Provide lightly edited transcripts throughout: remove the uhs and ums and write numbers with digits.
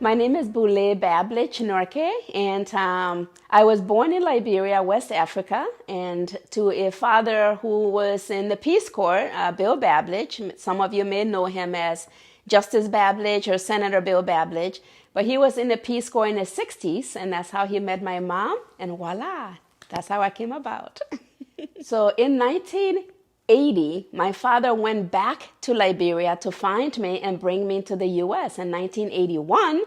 My name is Bulleh Bablitch-Norkeh, and I was born in Liberia, West Africa, and to a father who was in the Peace Corps, Bill Bablitch. Some of you may know him as Justice Bablitch or Senator Bill Bablitch, but he was in the Peace Corps in the 60s, and that's how he met my mom, and voila, that's how I came about. So in 1980, my father went back to Liberia to find me and bring me to the U.S. In 1981,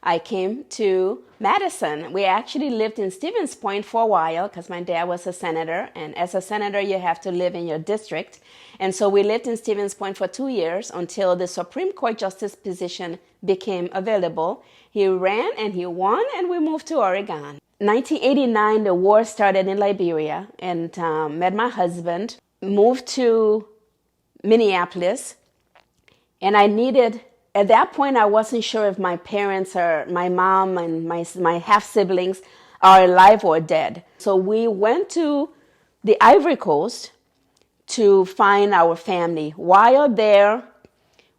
I came to Madison. We actually lived in Stevens Point for a while because my dad was a senator. And as a senator, you have to live in your district. And so we lived in Stevens Point for 2 years until the Supreme Court justice position became available. He ran and he won, and we moved to Oregon. 1989, the war started in Liberia, and met my husband, moved to Minneapolis, and I needed, at that point I wasn't sure if my parents or my mom and my half-siblings are alive or dead. So we went to the Ivory Coast to find our family. While there,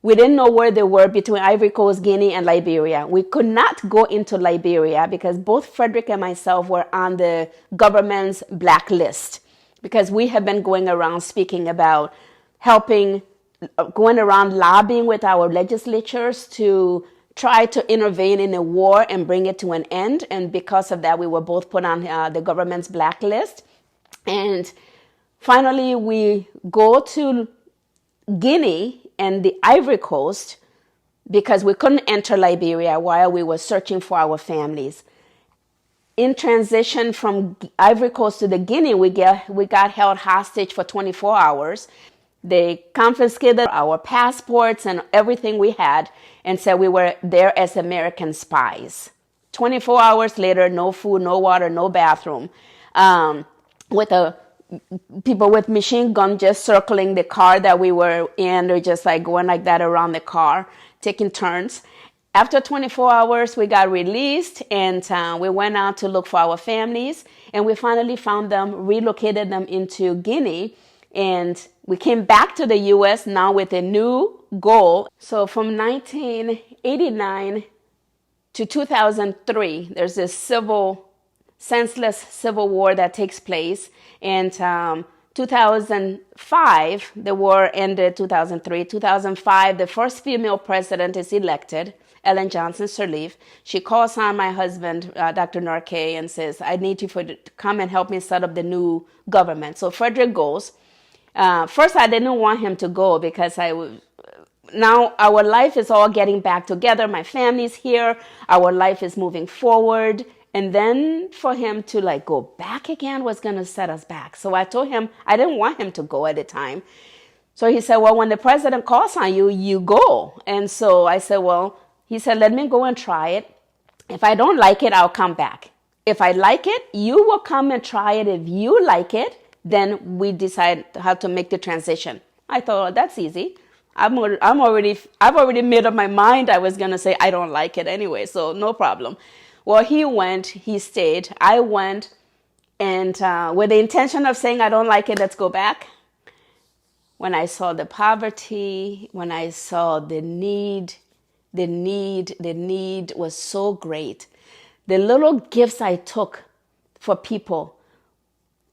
we didn't know where they were between Ivory Coast, Guinea, and Liberia. We could not go into Liberia because both Frederick and myself were on the government's blacklist, because we have been going around speaking about helping, going around lobbying with our legislatures to try to intervene in the war and bring it to an end. And because of that, we were both put on the government's blacklist. And finally, we go to Guinea and the Ivory Coast because we couldn't enter Liberia while we were searching for our families. In transition from Ivory Coast to the Guinea, we got held hostage for 24 hours. They confiscated our passports and everything we had and said we were there as American spies. 24 hours later, no food, no water, no bathroom, people with machine gun just circling the car that we were in. They're just like going like that around the car, taking turns. After 24 hours, we got released, and we went out to look for our families, and we finally found them, relocated them into Guinea, and we came back to the U.S. now with a new goal. So from 1989 to 2003, there's this senseless civil war that takes place. And 2005, the war ended. 2003, 2005, the first female president is elected, Ellen Johnson Sirleaf. She calls on my husband, Dr. Norkeh, and says, I need you to come and help me set up the new government. So Frederick goes. First, I didn't want him to go because now our life is all getting back together. My family's here. Our life is moving forward. And then for him to go back again was going to set us back. So I told him I didn't want him to go at the time. So he said, well, when the president calls on you, you go. And so I said, well, he said, let me go and try it. If I don't like it, I'll come back. If I like it, you will come and try it. If you like it, then we decide how to make the transition. I thought, well, that's easy. I've already made up my mind. I was going to say I don't like it anyway, so no problem. Well, he went, he stayed, I went, and with the intention of saying, I don't like it, let's go back. When I saw the poverty, when I saw the need was so great. The little gifts I took for people,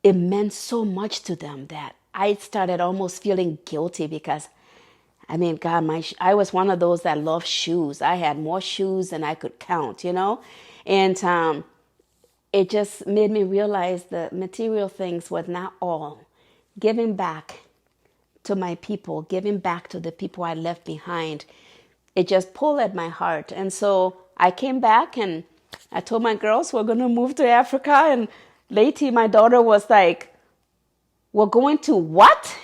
it meant so much to them that I started almost feeling guilty because, God, I was one of those that loved shoes. I had more shoes than I could count, And it just made me realize that material things was not all. Giving back to my people, giving back to the people I left behind, it just pulled at my heart. And so I came back and I told my girls, we're going to move to Africa. And Lady, my daughter, was like, we're going to what?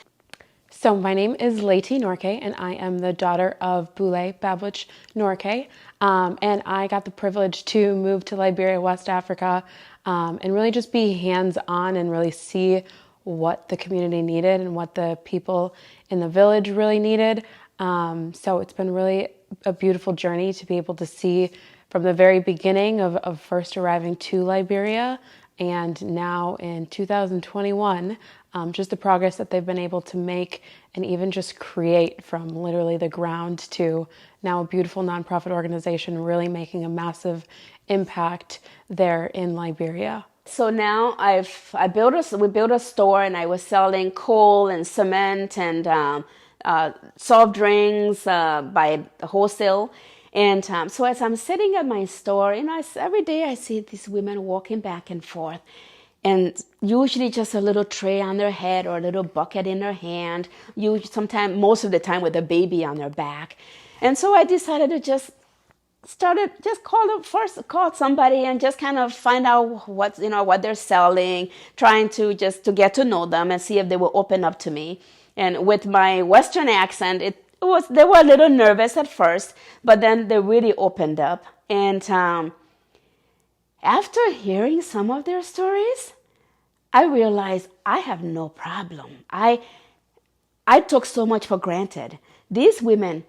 So my name is Lady Norkeh, and I am the daughter of Bulleh Bablitch-Norkeh. And I got the privilege to move to Liberia, West Africa, and really just be hands-on and really see what the community needed and what the people in the village really needed. So it's been really a beautiful journey to be able to see from the very beginning of first arriving to Liberia, And now in 2021, just the progress that they've been able to make and even just create from literally the ground to now a beautiful nonprofit organization really making a massive impact there in Liberia. So now we built a store, and I was selling coal and cement and soft drinks by wholesale. And so as I'm sitting at my store, every day I see these women walking back and forth, and usually just a little tray on their head or a little bucket in their hand. Sometimes, most of the time, with a baby on their back. And so I decided to call somebody and just kind of find out what they're selling, trying to get to know them and see if they will open up to me. And with my Western accent, they were a little nervous at first, but then they really opened up. And after hearing some of their stories, I realized I have no problem. I took so much for granted. These women,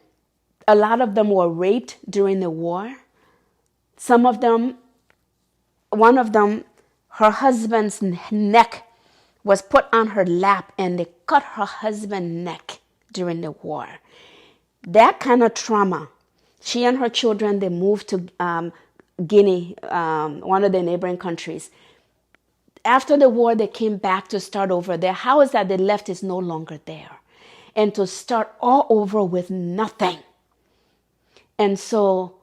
a lot of them were raped during the war. Some of them, one of them, her husband's neck was put on her lap, and they cut her husband's neck during the war. That kind of trauma. She and her children, they moved to Guinea, one of the neighboring countries. After the war, they came back to start over. Their house that they left is no longer there. And to start all over with nothing. And so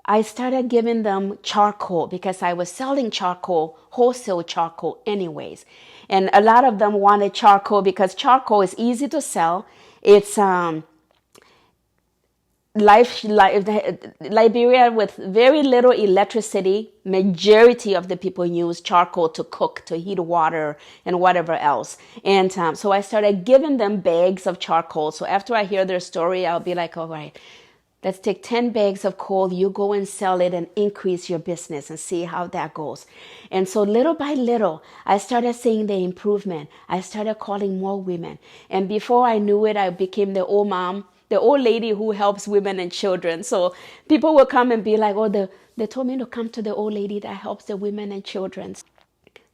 I started giving them charcoal, because I was selling charcoal, wholesale charcoal anyways. And a lot of them wanted charcoal because charcoal is easy to sell. It's Liberia, with very little electricity, majority of the people use charcoal to cook, to heat water and whatever else. And so I started giving them bags of charcoal. So after I hear their story, I'll be like, all right, let's take 10 bags of coal. You go and sell it and increase your business and see how that goes. And so little by little, I started seeing the improvement. I started calling more women. And before I knew it, I became the old mom, the old lady who helps women and children. So people will come and be like, oh, they told me to come to the old lady that helps the women and children.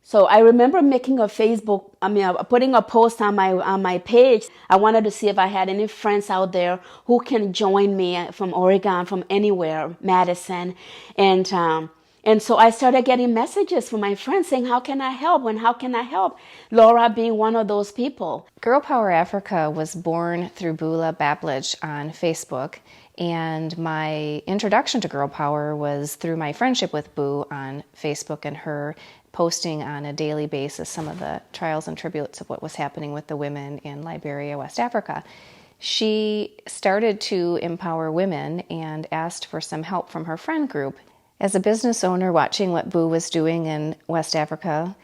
So I remember making putting a post on my page. I wanted to see if I had any friends out there who can join me from Oregon, from anywhere, Madison. And so I started getting messages from my friends saying, how can I help? And how can I help? Laura being one of those people. Girl Power Africa was born through Bulleh Bablitch on Facebook. And my introduction to Girl Power was through my friendship with Boo on Facebook, and her posting on a daily basis some of the trials and tribulates of what was happening with the women in Liberia, West Africa. She started to empower women and asked for some help from her friend group. As a business owner, watching what Boo was doing in West Africa,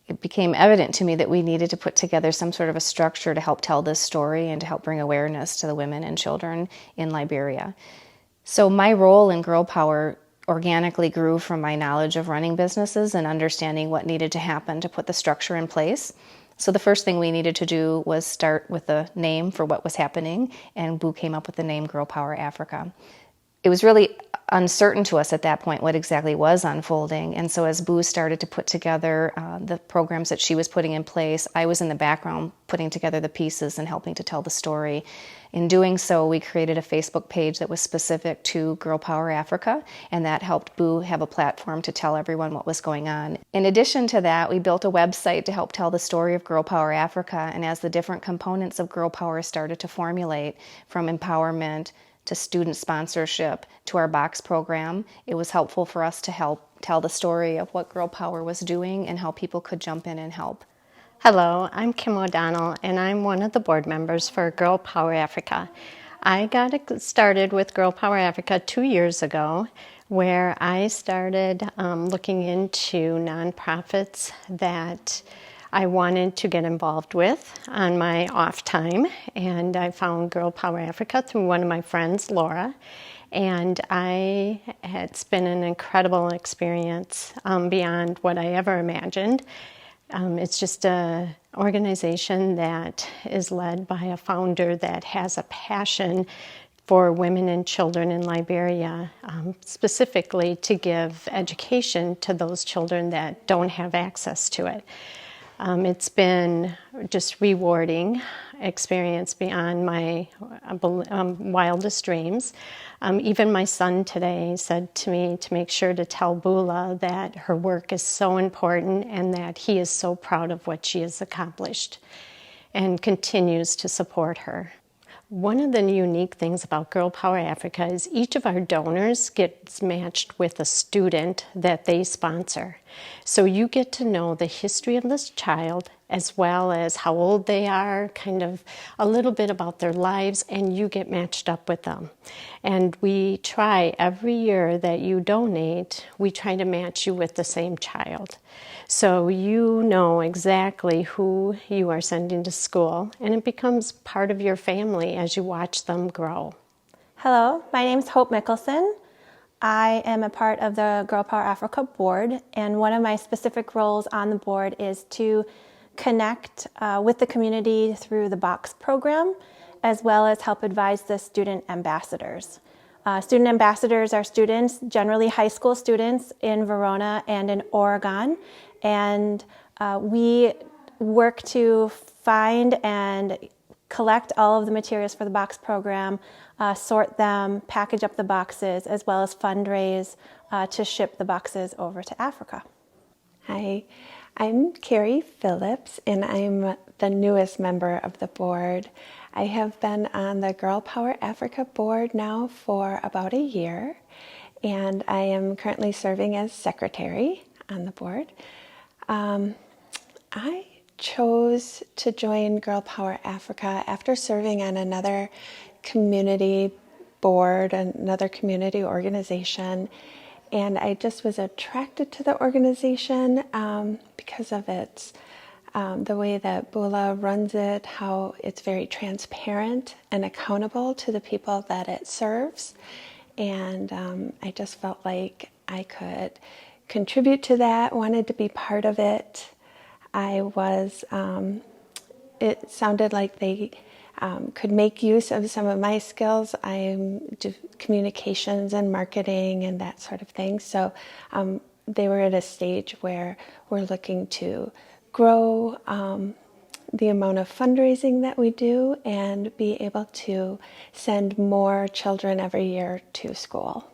it became evident to me that we needed to put together some sort of a structure to help tell this story and to help bring awareness to the women and children in Liberia. So my role in Girl Power organically grew from my knowledge of running businesses and understanding what needed to happen to put the structure in place. So the first thing we needed to do was start with a name for what was happening, and Boo came up with the name Girl Power Africa. It was really uncertain to us at that point what exactly was unfolding. And so as Boo started to put together the programs that she was putting in place, I was in the background putting together the pieces and helping to tell the story. In doing so, we created a Facebook page that was specific to Girl Power Africa, and that helped Boo have a platform to tell everyone what was going on. In addition to that, we built a website to help tell the story of Girl Power Africa, and as the different components of Girl Power started to formulate, from empowerment to student sponsorship to our box program, it was helpful for us to help tell the story of what Girl Power was doing and how people could jump in and help. Hello, I'm Kim O'Donnell, and I'm one of the board members for Girl Power Africa. I got started with Girl Power Africa 2 years ago, where I started looking into nonprofits that I wanted to get involved with on my off time, and I found Girl Power Africa through one of my friends, Laura, and it's been an incredible experience beyond what I ever imagined. It's just an organization that is led by a founder that has a passion for women and children in Liberia, specifically to give education to those children that don't have access to it. It's been just rewarding experience beyond my wildest dreams. Even my son today said to me to make sure to tell Bulleh that her work is so important and that he is so proud of what she has accomplished and continues to support her. One of the unique things about Girl Power Africa is each of our donors gets matched with a student that they sponsor. So you get to know the history of this child as well as how old they are, kind of a little bit about their lives, and you get matched up with them. And we try every year that you donate, we try to match you with the same child. So you know exactly who you are sending to school, and it becomes part of your family as you watch them grow. Hello, my name is Hope Mickelson. I am a part of the Girl Power Africa board, and one of my specific roles on the board is to connect with the community through the Box program, as well as help advise the student ambassadors. Student ambassadors are students, generally high school students in Verona and in Oregon, and we work to find and collect all of the materials for the Box program, sort them, package up the boxes, as well as fundraise to ship the boxes over to Africa. Hi, I'm Carrie Phillips, and I'm the newest member of the board. I have been on the Girl Power Africa board now for about a year, and I am currently serving as secretary on the board. I chose to join Girl Power Africa after serving on another community board, another community organization, and I just was attracted to the organization because of its the way that Bulleh runs it, how it's very transparent and accountable to the people that it serves, and I just felt like I could contribute to that, wanted to be part of it. It sounded like they could make use of some of my skills. I do communications and marketing and that sort of thing. So they were at a stage where we're looking to grow the amount of fundraising that we do and be able to send more children every year to school.